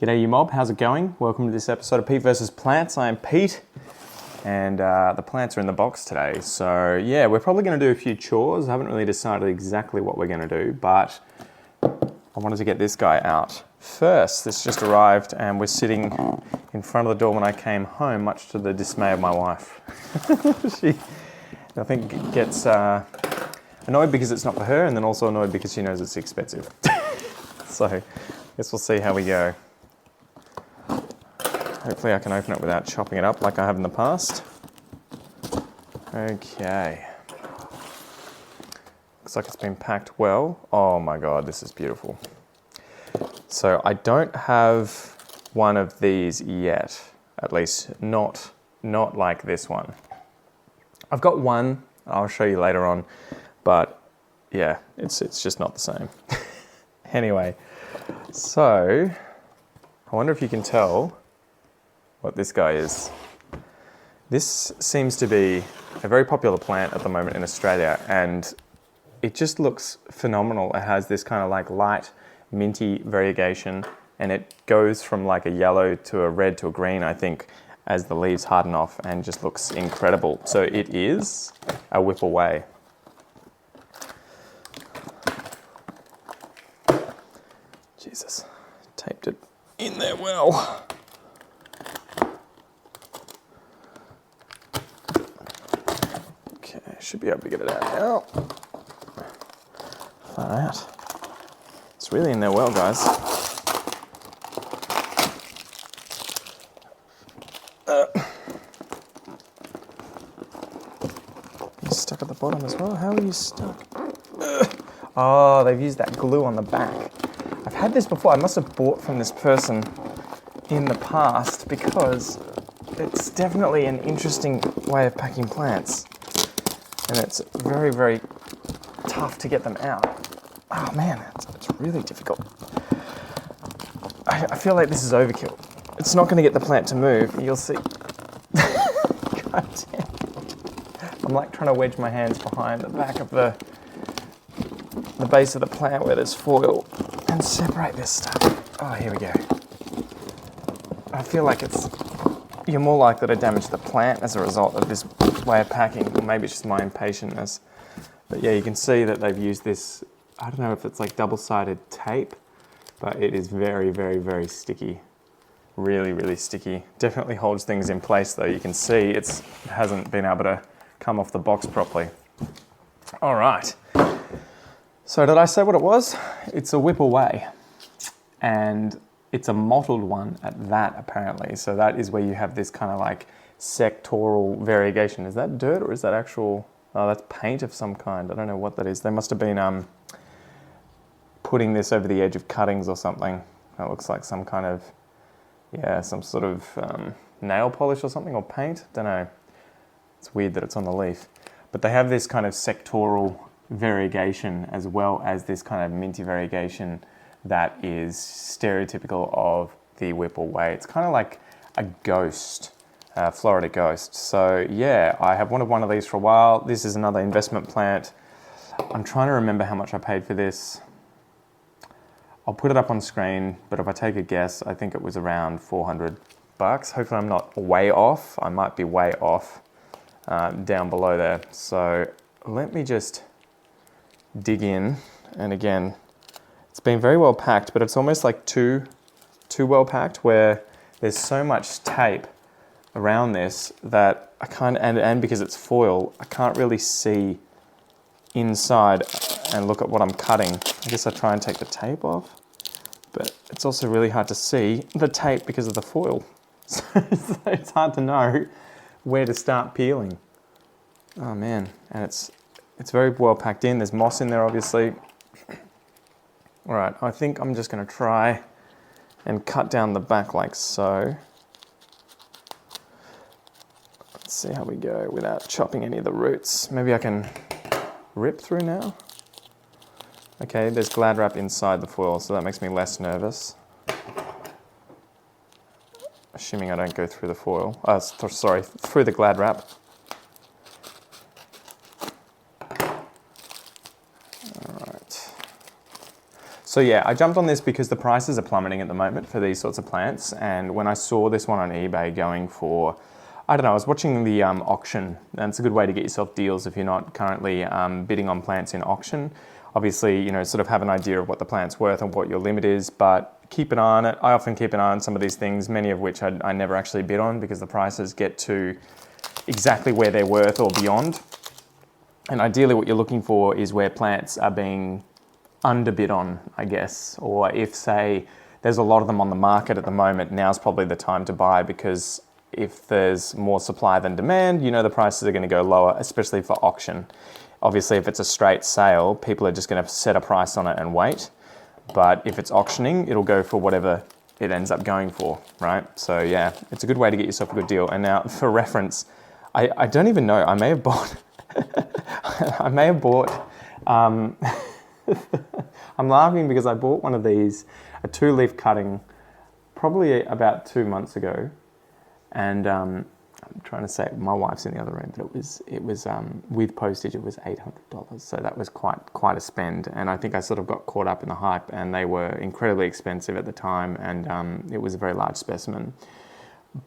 G'day you mob, how's it going? Welcome to this episode of Pete vs. Plants. I am Pete, and the plants are in the box today. So yeah, we're probably going to do a few chores. I haven't really decided exactly what we're going to do, but I wanted to get this guy out first. This just arrived and we're sitting in front of the door when I came home, much to the dismay of my wife. She, I think, gets annoyed because it's not for her, and then also annoyed because she knows it's expensive. So I guess we'll see how we go. Hopefully I can open it without chopping it up like I have in the past. Okay. Looks like it's been packed well. Oh my God, this is beautiful. So I don't have one of these yet, at least not like this one. I've got one, I'll show you later on, but yeah, it's just not the same. Anyway, so I wonder if you can tell what this guy is. This seems to be a very popular plant at the moment in Australia, and it just looks phenomenal. It has this kind of like light minty variegation, and it goes from like a yellow to a red to a green, I think, as the leaves harden off, and just looks incredible. So it is a Whipple Way. Jesus, taped it in there well. Okay, should be able to get it out now. Far out. It's really in there well, guys. You're stuck at the bottom as well. How are you stuck? Oh, they've used that glue on the back. I've had this before. I must have bought from this person in the past because it's definitely an interesting way of packing plants. And it's very, very tough to get them out. Oh man, it's really difficult. I feel like this is overkill. It's not going to get the plant to move. You'll see. God damn. I'm like trying to wedge my hands behind the back of the base of the plant where there's foil and separate this stuff. Oh, here we go. I feel like you're more likely to damage the plant as a result of this way of packing, or maybe it's just my impatientness. But yeah, you can see that they've used this, I don't know if it's like double-sided tape, but it is very, very, very sticky. Really, really sticky. Definitely holds things in place though. You can see it hasn't been able to come off the box properly. All right. So did I say what it was? It's a Whipple Way, and it's a mottled one at that, apparently. So that is where you have this kind of like sectoral variegation. Is that dirt or is that actual, oh, that's paint of some kind. I don't know what that is. They must have been putting this over the edge of cuttings or something. That looks like some kind of, yeah, some sort of nail polish or something, or paint. Don't know. It's weird that it's on the leaf. But they have this kind of sectoral variegation as well as this kind of minty variegation that is stereotypical of the Whipple Way. It's kind of like a ghost, Florida ghost. So yeah, I have wanted one of these for a while. This is another investment plant. I'm trying to remember how much I paid for this. I'll put it up on screen, but if I take a guess, I think it was around $400. Hopefully I'm not way off. I might be way off down below there. So let me just dig in, and again, it's been very well packed, but it's almost like too well packed, where there's so much tape around this that I can't, and because it's foil, I can't really see inside and look at what I'm cutting. I guess I try and take the tape off, but it's also really hard to see the tape because of the foil. So it's hard to know where to start peeling. Oh man, and it's very well packed in. There's moss in there, obviously. All right, I think I'm just going to try and cut down the back like so. Let's see how we go without chopping any of the roots. Maybe I can rip through now. Okay, there's glad wrap inside the foil, so that makes me less nervous. Assuming I don't go through the foil. Sorry, through the glad wrap. So yeah, I jumped on this because the prices are plummeting at the moment for these sorts of plants. And when I saw this one on eBay going for, I don't know, I was watching the auction, and it's a good way to get yourself deals if you're not currently bidding on plants in auction. Obviously, you know, sort of have an idea of what the plant's worth and what your limit is, but keep an eye on it. I often keep an eye on some of these things, many of which I never actually bid on because the prices get to exactly where they're worth or beyond. And ideally what you're looking for is where plants are being underbid on, I guess, or if, say, there's a lot of them on the market at the moment, now's probably the time to buy, because if there's more supply than demand, you know the prices are going to go lower, especially for auction. Obviously, if it's a straight sale, people are just going to set a price on it and wait. But if it's auctioning, it'll go for whatever it ends up going for, right? So yeah, it's a good way to get yourself a good deal. And now, for reference, I don't even know, I may have bought, I'm laughing because I bought one of these, a 2-leaf cutting, probably about 2 months ago, and I'm trying to say, my wife's in the other room, but it was with postage, it was $800, so that was quite a spend, and I think I sort of got caught up in the hype, and they were incredibly expensive at the time, and it was a very large specimen.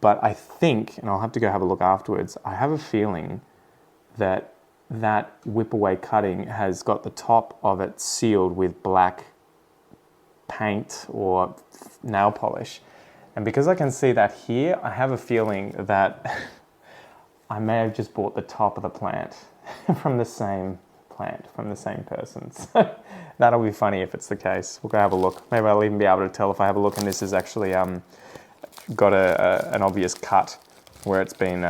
But I think, and I'll have to go have a look afterwards, I have a feeling that Whipple Way cutting has got the top of it sealed with black paint or nail polish. And because I can see that here, I have a feeling that I may have just bought the top of the plant from the same plant, from the same person. So that'll be funny if it's the case. We'll go have a look. Maybe I'll even be able to tell if I have a look and this is actually got an obvious cut where it's been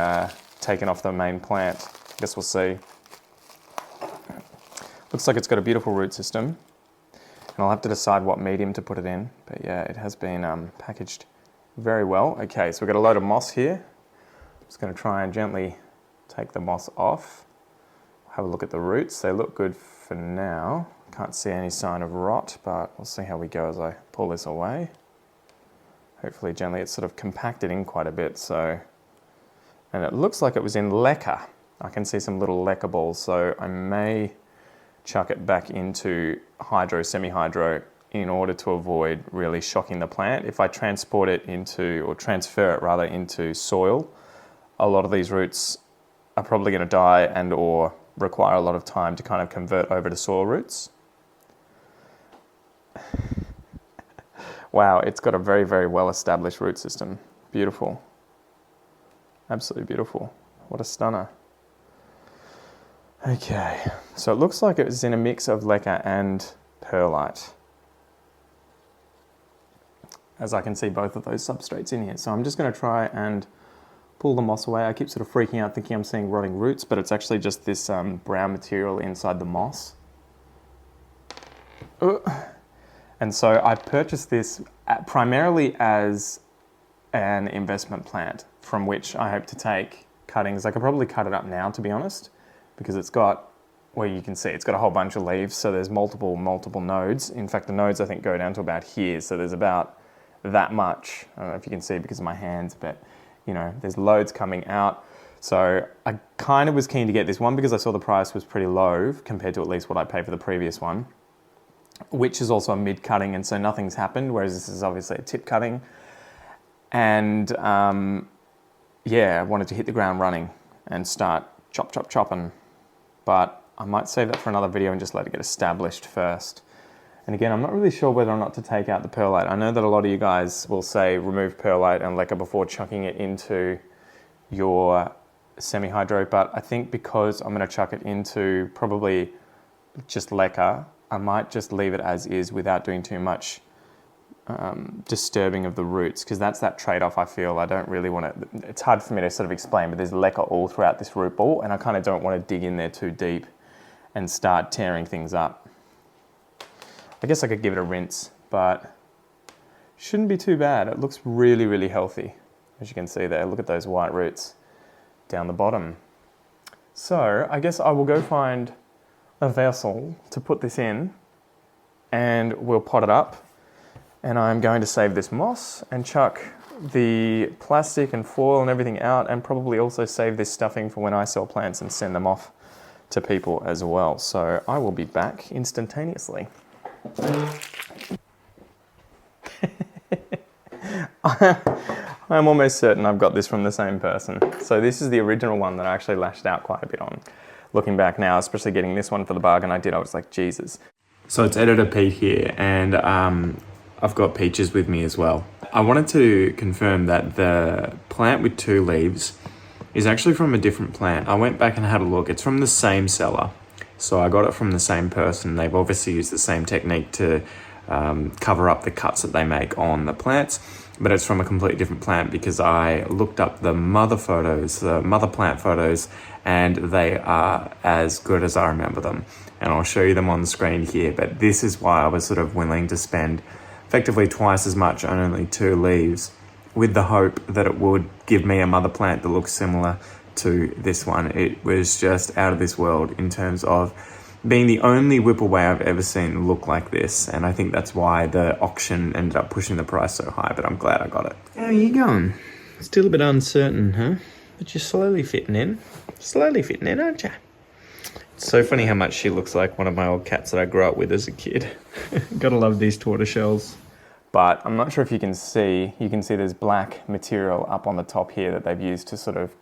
taken off the main plant. I guess we'll see. Looks like it's got a beautiful root system, and I'll have to decide what medium to put it in, but yeah, it has been packaged very well. Okay, so we've got a load of moss here. I'm just going to try and gently take the moss off. Have a look at the roots. They look good for now. Can't see any sign of rot, but we'll see how we go as I pull this away. Hopefully gently. It's sort of compacted in quite a bit, so, and it looks like it was in Leca. I can see some little Leca balls, so I may chuck it back into hydro, semi-hydro, in order to avoid really shocking the plant. If I transport it into, or transfer it rather, into soil, a lot of these roots are probably going to die and or require a lot of time to kind of convert over to soil roots. Wow, it's got a very, very well-established root system. Beautiful. Absolutely beautiful. What a stunner. Okay, so it looks like it was in a mix of Leca and perlite, as I can see both of those substrates in here. So I'm just going to try and pull the moss away. I keep sort of freaking out thinking I'm seeing rotting roots, but it's actually just this brown material inside the moss. And so I purchased this primarily as an investment plant from which I hope to take cuttings. I could probably cut it up now, to be honest, because it's got, well, you can see it's got a whole bunch of leaves, so there's multiple nodes. In fact, the nodes I think go down to about here, so there's about that much. I don't know if you can see because of my hands, but you know, there's loads coming out. So I kind of was keen to get this one because I saw the price was pretty low compared to at least what I paid for the previous one, which is also a mid cutting, and so nothing's happened, whereas this is obviously a tip cutting. And yeah, I wanted to hit the ground running and start chopping. But I might save that for another video and just let it get established first. And again, I'm not really sure whether or not to take out the perlite. I know that a lot of you guys will say remove perlite and Leca before chucking it into your semi-hydro, but I think because I'm going to chuck it into probably just Leca, I might just leave it as is without doing too much disturbing of the roots, because that's that trade-off I feel. I don't really want to, it's hard for me to sort of explain, but there's Leca all throughout this root ball, and I kind of don't want to dig in there too deep and start tearing things up. I guess I could give it a rinse, but shouldn't be too bad. It looks really, really healthy, as you can see there. Look at those white roots down the bottom. So I guess I will go find a vessel to put this in, and we'll pot it up. And I'm going to save this moss and chuck the plastic and foil and everything out, and probably also save this stuffing for when I sell plants and send them off to people as well. So I will be back instantaneously. I'm almost certain I've got this from the same person. So this is the original one that I actually lashed out quite a bit on. Looking back now, especially getting this one for the bargain I did, I was like, Jesus. So it's Editor Pete here, and I've got peaches with me as well. I wanted to confirm that the plant with 2 leaves is actually from a different plant. I went back and had a look. It's from the same seller. So I got it from the same person. They've obviously used the same technique to cover up the cuts that they make on the plants, but it's from a completely different plant because I looked up the mother photos, the mother plant photos, and they are as good as I remember them. And I'll show you them on the screen here, but this is why I was sort of willing to spend effectively twice as much on only 2 leaves, with the hope that it would give me a mother plant that looks similar to this one. It was just out of this world in terms of being the only Whipple Way I've ever seen look like this, and I think that's why the auction ended up pushing the price so high, but I'm glad I got it. How are you going? Still a bit uncertain, huh? But you're slowly fitting in. Slowly fitting in, aren't you? It's so funny how much she looks like one of my old cats that I grew up with as a kid. Gotta love these tortoiseshells. But I'm not sure if you can see there's black material up on the top here that they've used to sort of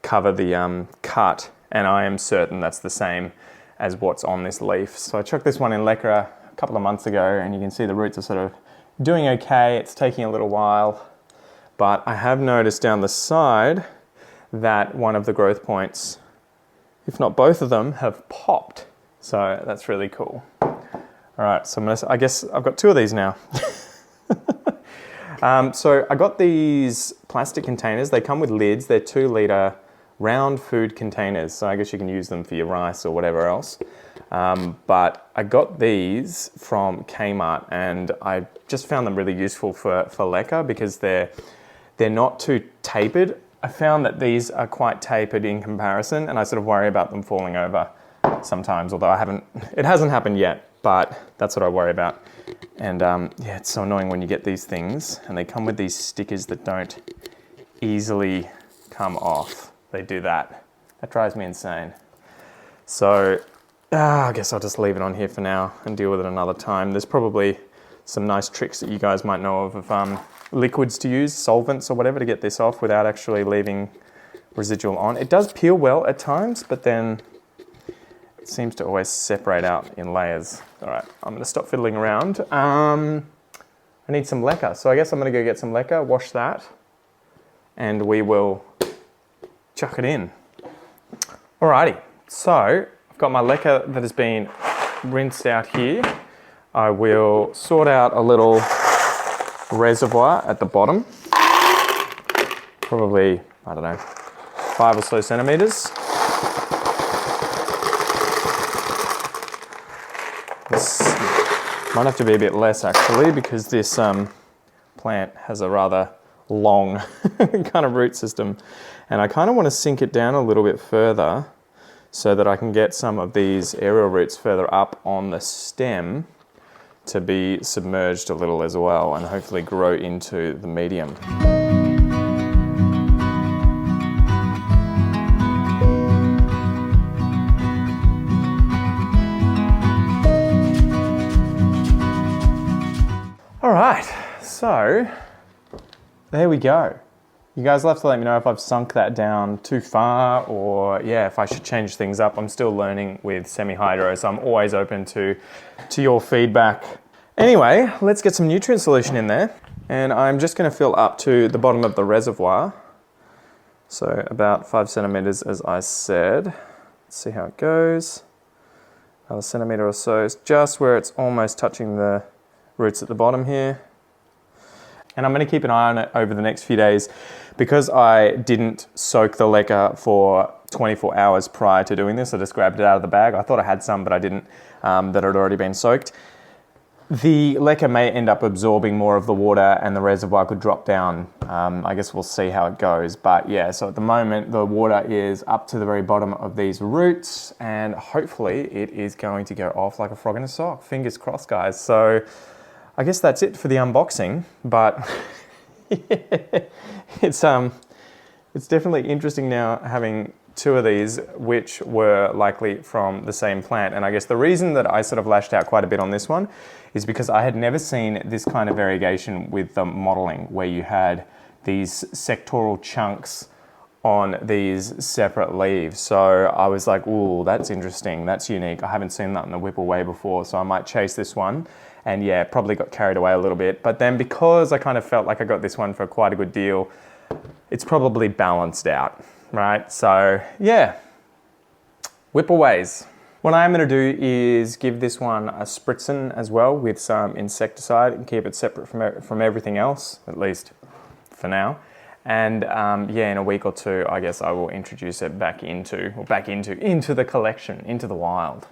cover the cut, and I am certain that's the same as what's on this leaf. So I chucked this one in Leca a couple of months ago, and you can see the roots are sort of doing okay. It's taking a little while, but I have noticed down the side that one of the growth points, if not both of them, have popped. So that's really cool. All right, so I guess I've got 2 of these now. So I got these plastic containers. They come with lids. They're 2-litre round food containers. So I guess you can use them for your rice or whatever else. But I got these from Kmart, and I just found them really useful for Leca because they're not too tapered. I found that these are quite tapered in comparison, and I sort of worry about them falling over sometimes, although it hasn't happened yet, but that's what I worry about. And yeah, it's so annoying when you get these things and they come with these stickers that don't easily come off. They do that. That drives me insane. So I guess I'll just leave it on here for now and deal with it another time. There's probably some nice tricks that you guys might know of liquids to use, solvents or whatever, to get this off without actually leaving residual on. It does peel well at times, but then it seems to always separate out in layers. All right, I'm gonna stop fiddling around. I need some Leca, so I guess I'm gonna go get some Leca, wash that, and we will chuck it in. Alrighty, so I've got my Leca that has been rinsed out here. I will sort out a little reservoir at the bottom, probably, I don't know, 5 or so centimeters. This might have to be a bit less actually, because this plant has a rather long kind of root system, and I kind of want to sink it down a little bit further so that I can get some of these aerial roots further up on the stem to be submerged a little as well, and hopefully grow into the medium. All right, so there we go. You guys will have to let me know if I've sunk that down too far, or yeah, if I should change things up. I'm still learning with semi-hydro, so I'm always open to your feedback. Anyway, let's get some nutrient solution in there. And I'm just gonna fill up to the bottom of the reservoir. So about 5 centimeters, as I said. Let's see how it goes. Another centimeter or so, it's just where it's almost touching the roots at the bottom here. And I'm going to keep an eye on it over the next few days, because I didn't soak the Leca for 24 hours prior to doing this. I just grabbed it out of the bag. I thought I had some, but I didn't, that had already been soaked. The Leca may end up absorbing more of the water and the reservoir could drop down. I guess we'll see how it goes. But yeah, so at the moment the water is up to the very bottom of these roots, and hopefully it is going to go off like a frog in a sock. Fingers crossed, guys. So I guess that's it for the unboxing, but it's definitely interesting now having two of these which were likely from the same plant. And I guess the reason that I sort of lashed out quite a bit on this one is because I had never seen this kind of variegation with the mottling, where you had these sectoral chunks on these separate leaves. So I was like, ooh, that's interesting, that's unique. I haven't seen that in the Whipple Way before, so I might chase this one. And yeah, probably got carried away a little bit. But then because I kind of felt like I got this one for quite a good deal, it's probably balanced out, right? So yeah, Whipple Ways. What I'm gonna do is give this one a spritzing as well with some insecticide and keep it separate from everything else, at least for now. And yeah, in a week or two, I guess I will introduce it back into the collection, into the wild.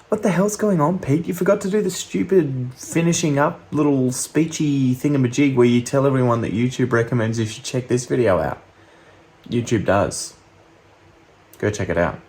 What the hell's going on, Pete? You forgot to do the stupid finishing up little speechy thingamajig where you tell everyone that YouTube recommends you should check this video out. YouTube does. Go check it out.